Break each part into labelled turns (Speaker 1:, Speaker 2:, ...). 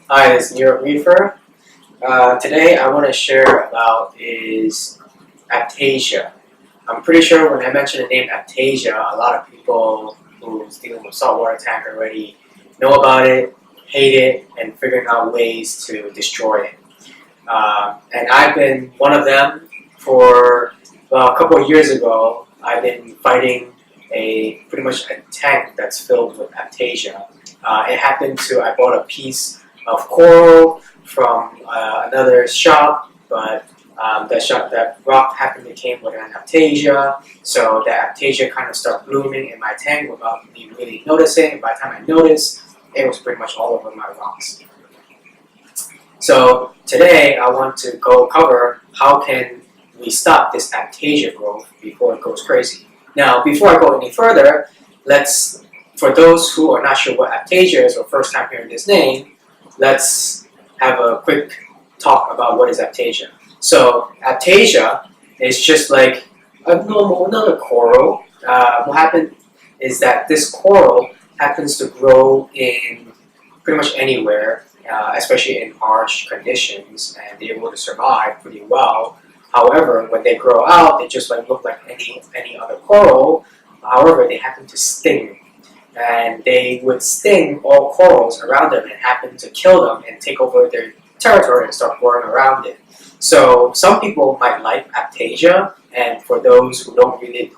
Speaker 1: Hi, this is Near Reefer. Today I want to share about is Aiptasia. I'm pretty sure when I mention the name Aiptasia, a lot of people who's dealing with saltwater tank already know about it, hate it, and figuring out ways to destroy it. And I've been one of them for a couple of years ago. I've been fighting pretty much a tank that's filled with Aiptasia. It happened to I bought a piece of coral from another shop, but that rock happened to came with an Aiptasia, so the Aiptasia kind of started blooming in my tank without me really noticing. And by the time I noticed, it was pretty much all over my rocks. So today I want to go cover how can we stop this Aiptasia growth before it goes crazy. Now, before I go any further, for those who are not sure what Aiptasia is or first time hearing this name, let's have a quick talk about what is Aiptasia. So Aiptasia is just like another coral. What happened is that this coral happens to grow in pretty much anywhere, especially in harsh conditions, and they're able to survive pretty well. However, when they grow out, they just look like any other coral. However, they happen to sting. And they would sting all corals around them and happen to kill them and take over their territory and start growing around it. So some people might like Aiptasia, and for those who hate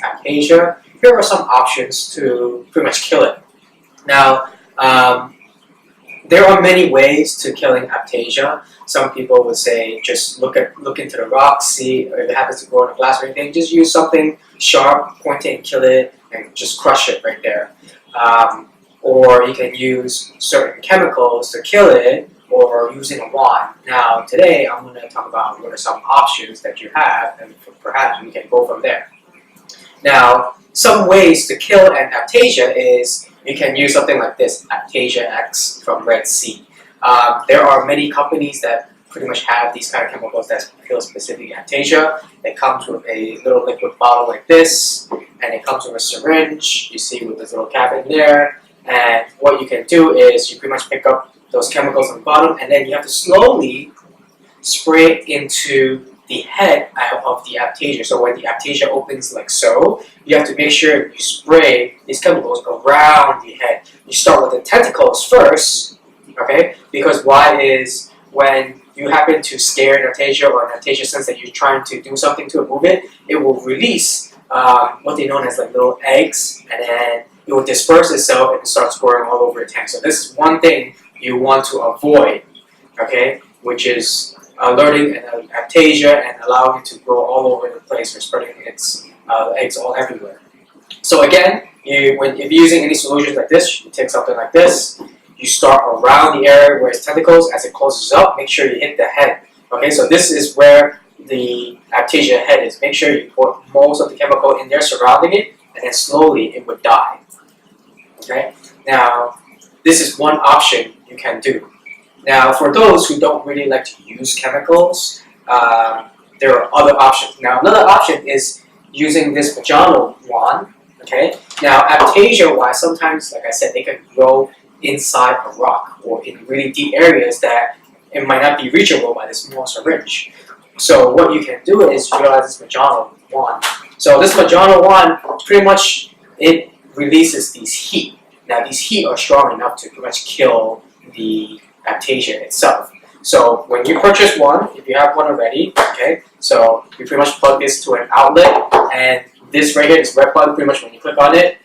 Speaker 1: Aiptasia, here are some options to pretty much kill it. Now, there are many ways to killing Aiptasia. Some people would say just look into the rocks, see if it happens to grow in a glass or anything. Just use something sharp, point it and kill it, and just crush it right there. Or you can use certain chemicals to kill it, or using a wand. Now today I'm going to talk about what are some options that you have, and perhaps we can go from there. Now, some ways to kill an Aiptasia is you can use something like this, Aiptasia X from Red Sea. There are many companies that pretty much have these kind of chemicals that kill specific Aiptasia. It comes with a little liquid bottle like this, and it comes with a syringe, you see with this little cap in there. And what you can do is you pretty much pick up those chemicals on the bottom, and then you have to slowly spray it into the head of the Aiptasia. So when the Aiptasia opens like so, you have to make sure you spray these chemicals around the head. You start with the tentacles first, okay? Because why is when you happen to scare an Aiptasia, or an Aiptasia sense that you're trying to do something to move it, it will release what they known as like little eggs, and then it will disperse itself and start growing all over the tank. So this is one thing you want to avoid, okay? Which is alerting an Aiptasia and allowing it to grow all over the place or spreading its eggs all everywhere. So again, if you're using any solutions like this, you take something like this, you start around the area where its tentacles. As it closes up, make sure you hit the head. Okay, so this is where the Aiptasia head is. Make sure you put most of the chemical in there surrounding it, and then slowly it would die. Okay, now this is one option you can do. Now, for those who don't really like to use chemicals, there are other options. Now, another option is using this vaginal wand. Okay, now Aiptasia-wise, sometimes, like I said, they can grow inside a rock or in really deep areas that it might not be reachable by this small syringe. So what you can do is utilize this vaginal wand. So this vaginal wand, pretty much, it releases these heat. Now these heat are strong enough to pretty much kill the Aiptasia itself. So when you purchase one, if you have one already, okay, so you pretty much plug this to an outlet, and this right here, this red button, pretty much when you click on it,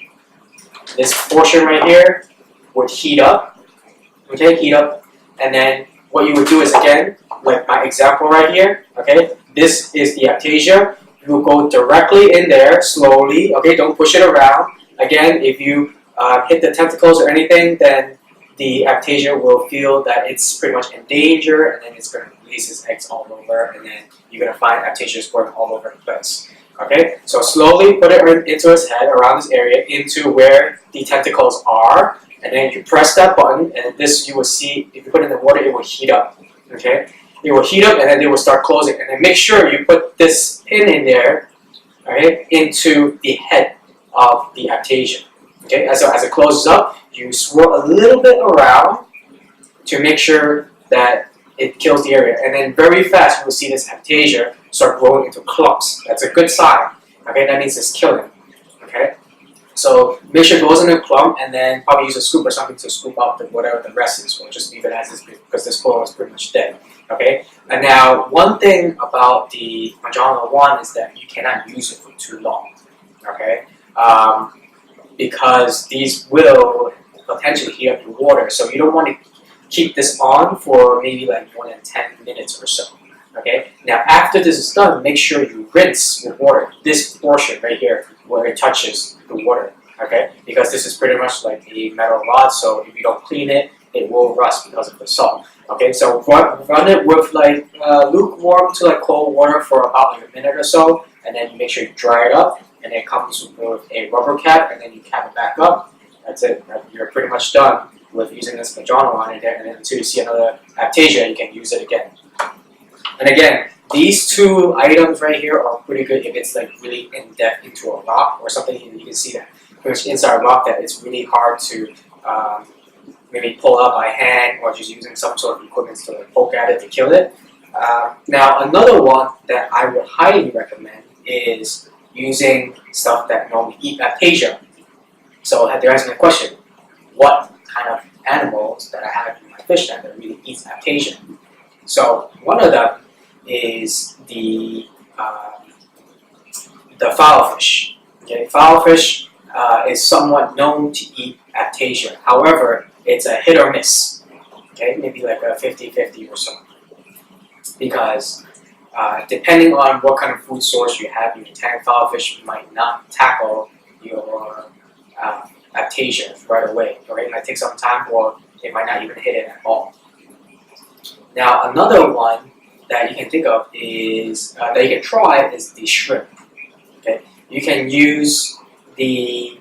Speaker 1: this portion right here would heat up, okay, heat up, and then what you would do is, again, like my example right here, okay, this is the Aiptasia. You will go directly in there slowly, okay, don't push it around. Again, if you hit the tentacles or anything, then the Aiptasia will feel that it's pretty much in danger, and then it's going to release its eggs all over, and then you're going to find Aiptasias growing all over the place. Okay, so slowly put it into its head, around this area, into where the tentacles are, and then you press that button, and this you will see, if you put it in the water, it will heat up. Okay, it will heat up, and then it will start closing. And then make sure you put this pin in there, okay, into the head of the Aiptasia. Okay, as it closes up, you swirl a little bit around, to make sure that it kills the area. And then very fast, you will see this Aiptasia start growing into clumps. That's a good sign. Okay, that means it's killing. Okay, so make sure it goes in a clump, and then probably use a scoop or something to scoop out whatever the rest is, or just leave it as is because this coral is pretty much dead. Okay, and now one thing about the Majano wand is that you cannot use it for too long. Okay, because these will potentially heat up your water, so you don't want to keep this on for maybe like more than 10 minutes or so. Okay. Now after this is done, make sure you rinse with water this portion right here where it touches the water. Okay, because this is pretty much like a metal rod, so if you don't clean it, it will rust because of the salt. Okay, so run it with like lukewarm to like cold water for about like a minute or so, and then you make sure you dry it up, and it comes with a rubber cap, and then you cap it back up. That's it. You're pretty much done with using this Majano on it, and then until you see another Aiptasia, you can use it again. And again, these two items right here are pretty good if it's like really in depth into a rock or something. You can see that pretty much inside a rock that it's really hard to maybe pull out by hand or just using some sort of equipment to like poke at it to kill it. Now another one that I would highly recommend is using stuff that normally eat Aiptasia. So they're asking a question: what kind of animals that I have in my fish tank that really eats Aiptasia? So one of them is the fowlfish. Okay, fowlfish is somewhat known to eat Aiptasia. However, it's a hit or miss. Okay, maybe like a 50-50 or so. Because depending on what kind of food source you have in your tank, fowlfish might not tackle your Aiptasia right away. Or it might take some time, or it might not even hit it at all. Now another one that you can think of is that you can try is the shrimp. Okay, you can use the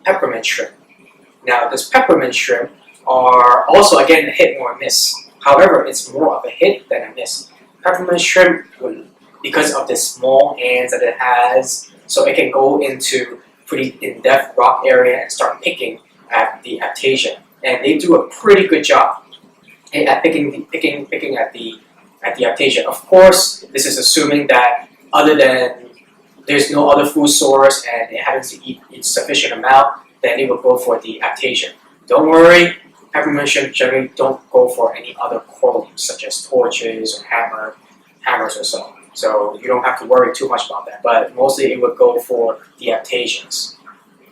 Speaker 1: peppermint shrimp. Now this peppermint shrimp are also again a hit or a miss. However, it's more of a hit than a miss. Peppermint shrimp, because of the small hands that it has, so it can go into pretty in-depth rock area and start picking at the Aiptasia, and they do a pretty good job at picking at the Aiptasia. Of course, this is assuming that other than there's no other food source and it happens to eat its sufficient amount, then it will go for the Aiptasia. Don't worry, peppermint shrimp generally don't go for any other coral such as torches or hammers or so. So you don't have to worry too much about that. But mostly it would go for the Aiptasians.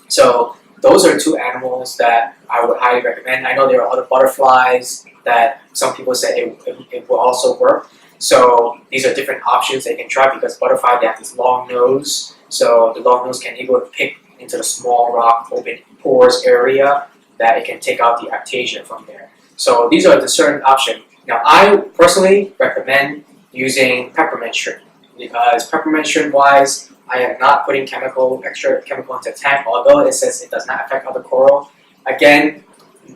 Speaker 1: So those are two animals that I would highly recommend. I know there are other butterflies that some people say it will also work. So these are different options they can try, because butterfly, they have this long nose. So the long nose can able to pick into the small rock open pores area that it can take out the Aiptasia from there. So these are the certain options. Now I personally recommend using peppermint shrimp, because peppermint shrimp wise, I am not putting extra chemical into the tank, although it says it does not affect other coral. Again,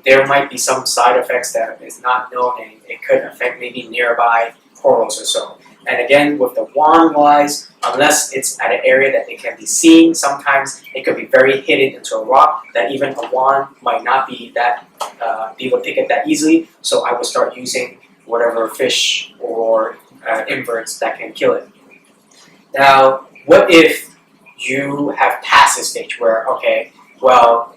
Speaker 1: there might be some side effects that is not known, and it could affect maybe nearby corals or so. And again, with the wand wise, unless it's at an area that it can be seen, sometimes it could be very hidden into a rock that even a wand might not be that be able to pick it that easily. So I would start using whatever fish or inverts that can kill it. Now, what if you have passed this stage where, okay, well,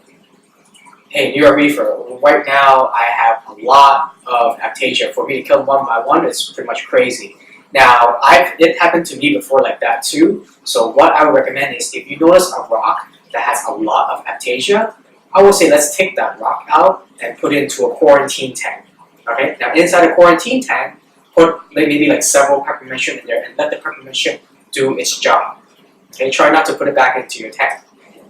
Speaker 1: hey, New York Reefer, right now I have a lot of Aiptasia. For me to kill them one by one is pretty much crazy. Now, it happened to me before like that too. So what I would recommend is, if you notice a rock that has a lot of Aiptasia, I would say let's take that rock out and put it into a quarantine tank. Okay, now inside a quarantine tank, put maybe like several peppermint shrimp in there and let the peppermint shrimp do its job. Okay, try not to put it back into your tank.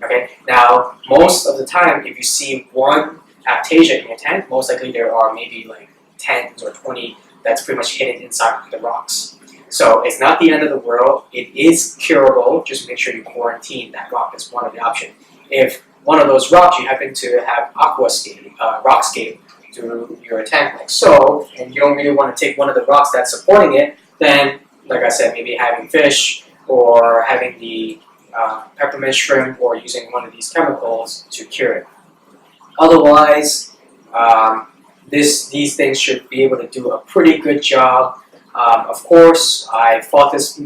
Speaker 1: Okay, now most of the time, if you see one Aiptasia in your tank, most likely there are maybe like 10 or 20 that's pretty much hidden inside the rocks. So it's not the end of the world. It is curable. Just make sure you quarantine that rock. That's one of the options. If one of those rocks you happen to have rockscape through your tank like so, and you don't really want to take one of the rocks that's supporting it, then, like I said, maybe having fish or having the peppermint shrimp or using one of these chemicals to cure it. Otherwise, these things should be able to do a pretty good job. Of course, I fought this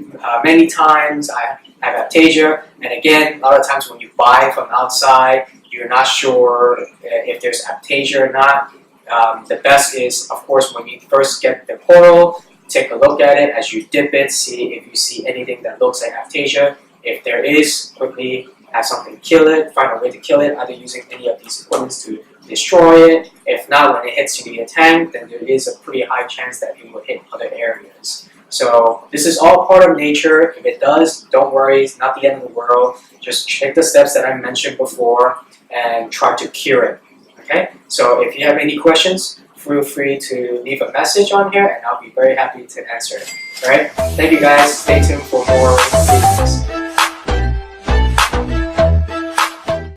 Speaker 1: many times. I have Aiptasia, and again, a lot of times when you buy from outside, you're not sure if there's Aiptasia or not. The best is, of course, when you first get the coral, take a look at it as you dip it, see if you see anything that looks like Aiptasia. If there is, quickly have something kill it, find a way to kill it, either using any of these equipments to destroy it. If not, when it hits your tank, then there is a pretty high chance that it will hit other areas. So this is all part of nature. If it does, don't worry, it's not the end of the world. Just take the steps that I mentioned before and try to cure it. Okay? So if you have any questions, feel free to leave a message on here and I'll be very happy to answer it. Alright? Thank you guys. Stay tuned for more videos.